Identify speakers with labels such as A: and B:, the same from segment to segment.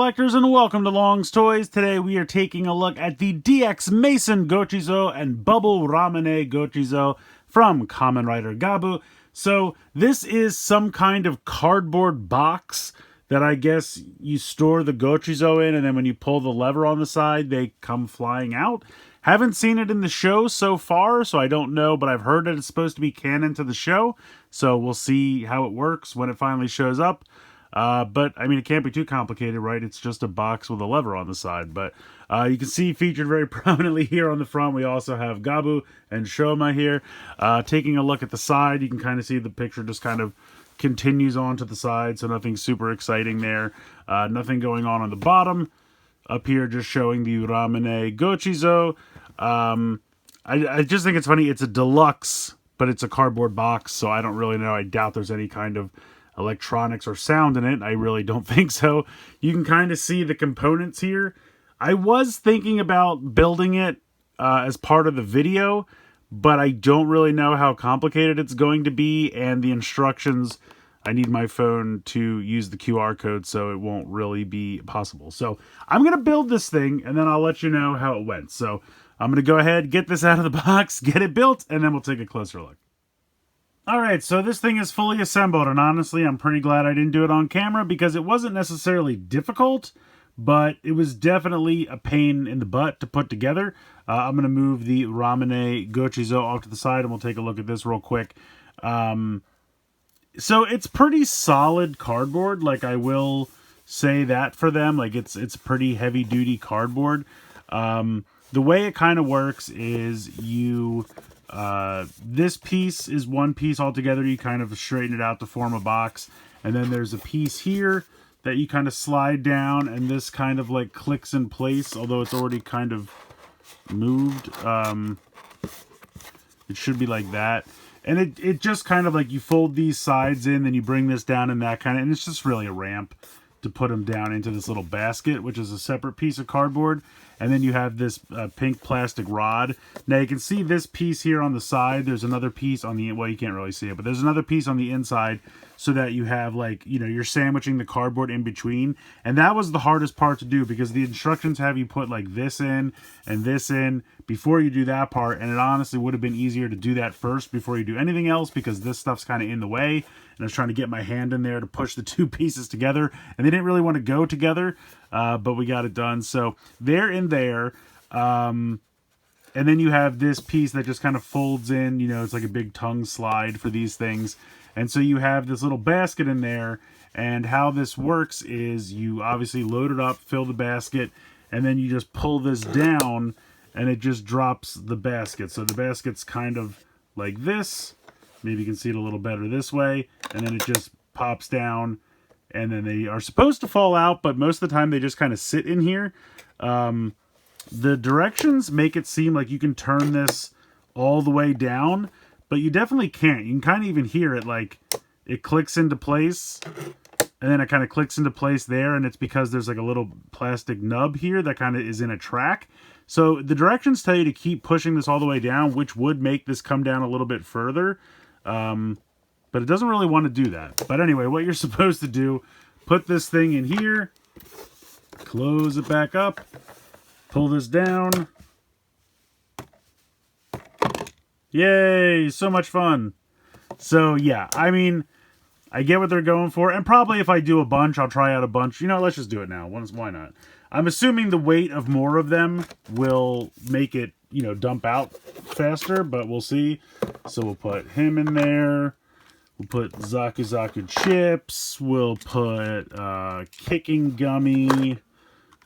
A: collectors, and welcome to Long's Toys. Today we are taking a look at the DX Maison Gochizo and Bubble Ramune Gochizo from Kamen Rider Gavv. So this is some kind of cardboard box that I guess you store the Gochizo in, and then when you pull the lever on the side, they come flying out. Haven't seen it in the show so far, so I don't know, but I've heard that it's supposed to be canon to the show, so we'll see how it works when it finally shows up. But, I mean, it can't be too complicated, right? It's just a box with a lever on the side. But you can see featured very prominently here on the front, we also have Gavv and Shoma here. Taking a look at the side, you can kind of see the picture just kind of continues on to the side, so nothing super exciting there. Nothing going on the bottom. Up here, just showing the Ramune Gochizo. I just think it's funny. It's a deluxe, but it's a cardboard box, so I don't really know. I doubt there's any kind of electronics or sound in it. I really don't think so. You can kind of see the components here. I was thinking about building it as part of the video, but I don't really know how complicated it's going to be, and the instructions, I need my phone to use the QR code, so it won't really be possible. So I'm going to build this thing, and then I'll let you know how it went. So I'm going to go ahead, get this out of the box, get it built, and then we'll take a closer look. Alright, so this thing is fully assembled, and honestly, I'm pretty glad I didn't do it on camera, because it wasn't necessarily difficult, but it was definitely a pain in the butt to put together. I'm going to move the Ramune Gochizo off to the side, and we'll take a look at this real quick. So it's pretty solid cardboard, like I will say that for them. Like it's pretty heavy duty cardboard. The way it kind of works is you, this piece is one piece altogether. You kind of straighten it out to form a box. And then there's a piece here that you kind of slide down, and this kind of like clicks in place, although it's already kind of moved. It should be like that. And it just kind of like you fold these sides in, then you bring this down and that kind of, and it's just really a ramp to put them down into this little basket, which is a separate piece of cardboard. And then you have this pink plastic rod. Now you can see this piece here on the side. There's another piece on the, well, you can't really see it, but there's another piece on the inside so that you have like, you know, you're sandwiching the cardboard in between. And that was the hardest part to do, because the instructions have you put like this in and this in before you do that part. And it honestly would have been easier to do that first before you do anything else, because this stuff's kind of in the way. And I was trying to get my hand in there to push the two pieces together, and they didn't really want to go together, but we got it done. So they're in there. And then you have this piece that just kind of folds in, you know, it's like a big tongue slide for these things. And so you have this little basket in there, and how this works is you obviously load it up, fill the basket, and then you just pull this down, and it just drops the basket. So the basket's kind of like this. Maybe you can see it a little better this way, and then it just pops down, and then they are supposed to fall out, but most of the time they just kind of sit in here. The directions make it seem like you can turn this all the way down, but you definitely can't. You can kind of even hear it, like it clicks into place, and then it kind of clicks into place there, and it's because there's like a little plastic nub here that kind of is in a track. So the directions tell you to keep pushing this all the way down, which would make this come down a little bit further. But it doesn't really want to do that. But anyway, what you're supposed to do, put this thing in here, close it back up, pull this down. Yay, so much fun. So yeah, I mean, I get what they're going for, and probably if I do a bunch, I'll try out a bunch. You know, let's just do it now. Why not? I'm assuming the weight of more of them will make it, you know, dump out faster, but we'll see. So we'll put him in there. We'll put Zaku Zaku chips. We'll put Kicking Gummy.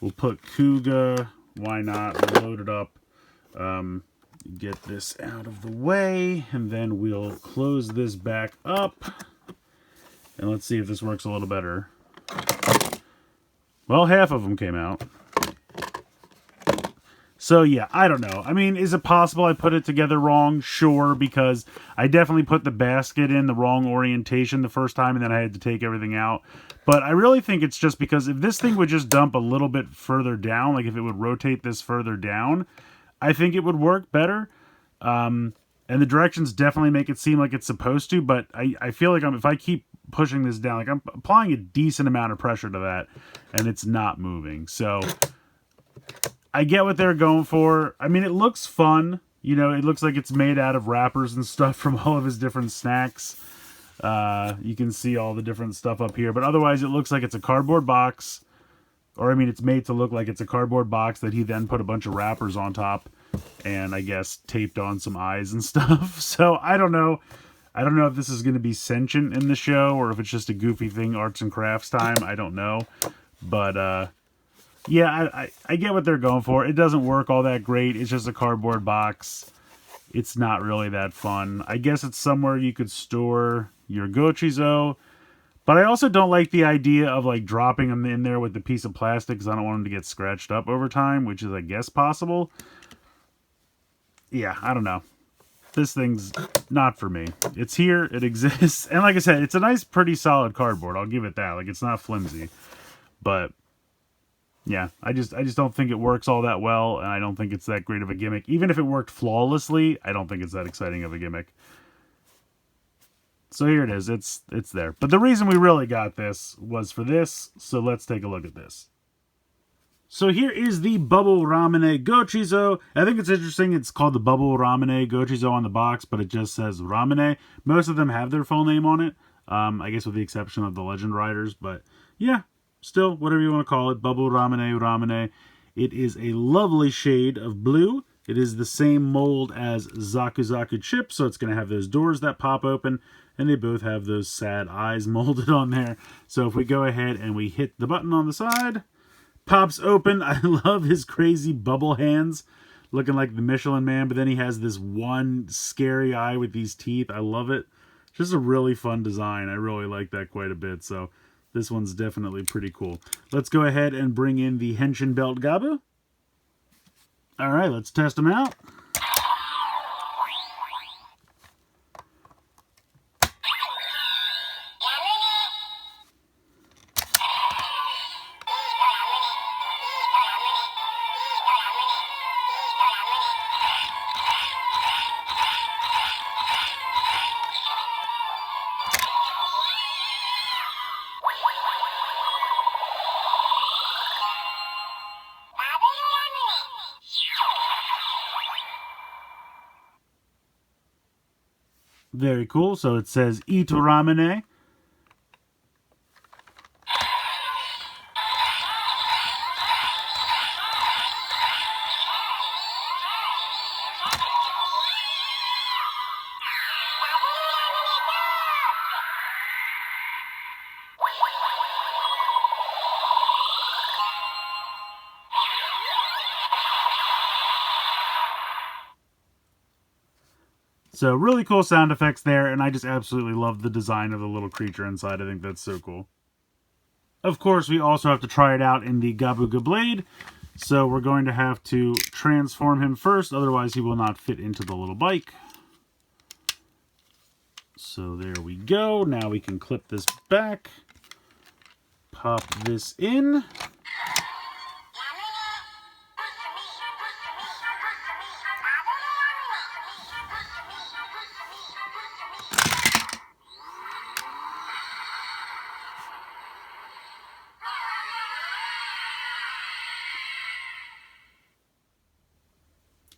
A: We'll put Kuga. Why not? We'll load it up. Get this out of the way, and then we'll close this back up. And let's see if this works a little better. Well, half of them came out. So yeah, I don't know. I mean, is it possible I put it together wrong? Sure, because I definitely put the basket in the wrong orientation the first time, and then I had to take everything out. But I really think it's just because if this thing would just dump a little bit further down, like if it would rotate this further down, I think it would work better. And the directions definitely make it seem like it's supposed to, but I feel like if I keep pushing this down. Like I'm applying a decent amount of pressure to that, and it's not moving. So I get what they're going for. I mean, it looks fun. You know, it looks like it's made out of wrappers and stuff from all of his different snacks. You can see all the different stuff up here, but otherwise it looks like it's a cardboard box. Or, I mean, it's made to look like it's a cardboard box that he then put a bunch of wrappers on top and, I guess, taped on some eyes and stuff. So, I don't know. I don't know if this is going to be sentient in the show or if it's just a goofy thing, arts and crafts time. I don't know. But, yeah, I get what they're going for. It doesn't work all that great. It's just a cardboard box. It's not really that fun. I guess it's somewhere you could store your Gochizo. But I also don't like the idea of, like, dropping them in there with the piece of plastic because I don't want them to get scratched up over time, which is, I guess, possible. Yeah, I don't know. This thing's not for me. It's here. It exists. And like I said, it's a nice, pretty solid cardboard. I'll give it that. Like, it's not flimsy. But, yeah, I just don't think it works all that well, and I don't think it's that great of a gimmick. Even if it worked flawlessly, I don't think it's that exciting of a gimmick. So here it is. It's there. But the reason we really got this was for this, so let's take a look at this. So here is the Bubble Ramune Gochizo. I think it's interesting. It's called the Bubble Ramune Gochizo on the box, but it just says Ramune. Most of them have their full name on it, I guess with the exception of the Legend Riders. But yeah, still, whatever you want to call it, Bubble Ramune Ramune. It is a lovely shade of blue. It is the same mold as Zaku Zaku Chip, so it's going to have those doors that pop open. And they both have those sad eyes molded on there. So if we go ahead and we hit the button on the side, pops open. I love his crazy bubble hands, looking like the Michelin Man. But then he has this one scary eye with these teeth. I love it. Just a really fun design. I really like that quite a bit. So this one's definitely pretty cool. Let's go ahead and bring in the Henshin Belt Gavv. All right, let's test them out. Very cool. So it says Eat Ramune. So really cool sound effects there, and I just absolutely love the design of the little creature inside. I think that's so cool. Of course, we also have to try it out in the Gabuga Blade, so we're going to have to transform him first, otherwise he will not fit into the little bike. So there we go. Now we can clip this back, pop this in.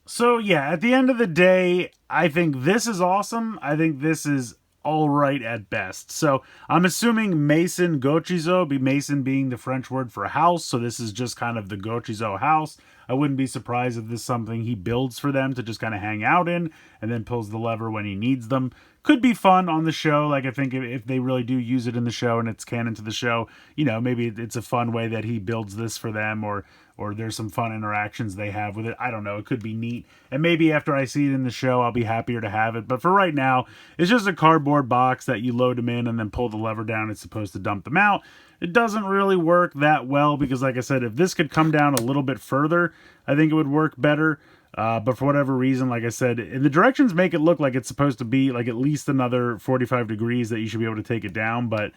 A: So yeah, at the end of the day, I think this is awesome. I think this is all right at best. So I'm assuming Maison Gochizo, Maison being the French word for house. So this is just kind of the Gochizo house. I wouldn't be surprised if this is something he builds for them to just kind of hang out in and then pulls the lever when he needs them. Could be fun on the show. Like, I think if they really do use it in the show and it's canon to the show, you know, maybe it's a fun way that he builds this for them, or there's some fun interactions they have with it. I don't know. It could be neat. And maybe after I see it in the show, I'll be happier to have it. But for right now, it's just a cardboard box that you load them in and then pull the lever down. It's supposed to dump them out. It doesn't really work that well because, like I said, if this could come down a little bit further, I think it would work better. But for whatever reason, like I said, and the directions make it look like it's supposed to be like at least another 45 degrees that you should be able to take it down, but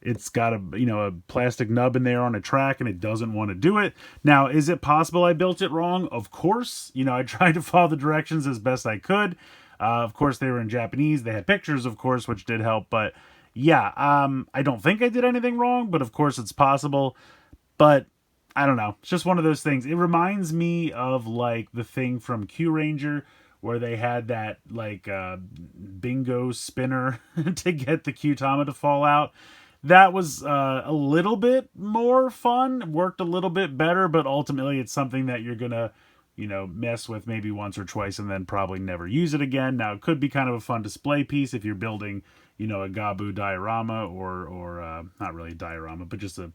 A: it's got a plastic nub in there on a track and it doesn't want to do it. Now, is it possible I built it wrong? Of course. I tried to follow the directions as best I could. Of course, they were in Japanese. They had pictures, of course, which did help, but yeah, I don't think I did anything wrong, but of course it's possible. But I don't know. It's just one of those things. It reminds me of like the thing from Q Ranger where they had that like bingo spinner to get the Q-Tama to fall out. That was a little bit more fun, worked a little bit better, but ultimately it's something that you're gonna, mess with maybe once or twice and then probably never use it again. Now it could be kind of a fun display piece if you're building, a Gavv diorama or not really a diorama, but just a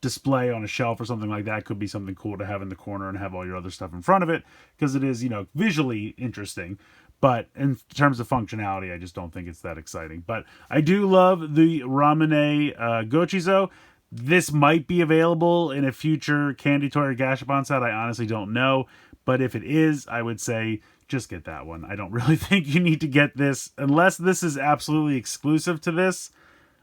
A: display on a shelf or something like that. Could be something cool to have in the corner and have all your other stuff in front of it because it is, visually interesting. But in terms of functionality, I just don't think it's that exciting. But I do love the Ramune Gochizo. This might be available in a future Candy Toy or Gashapon set. I honestly don't know. But if it is, I would say just get that one. I don't really think you need to get this unless this is absolutely exclusive to this.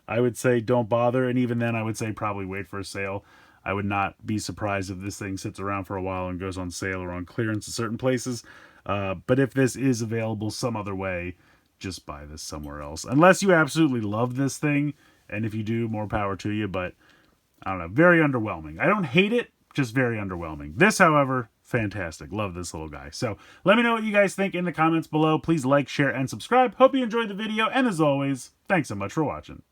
A: I would say don't bother. And even then, I would say probably wait for a sale. I would not be surprised if this thing sits around for a while and goes on sale or on clearance at certain places. But if this is available some other way, just buy this somewhere else. Unless you absolutely love this thing. And if you do, more power to you. But I don't know. Very underwhelming. I don't hate it. Just very underwhelming. This, however, fantastic. Love this little guy. So let me know what you guys think in the comments below. Please like, share, and subscribe. Hope you enjoyed the video. And as always, thanks so much for watching.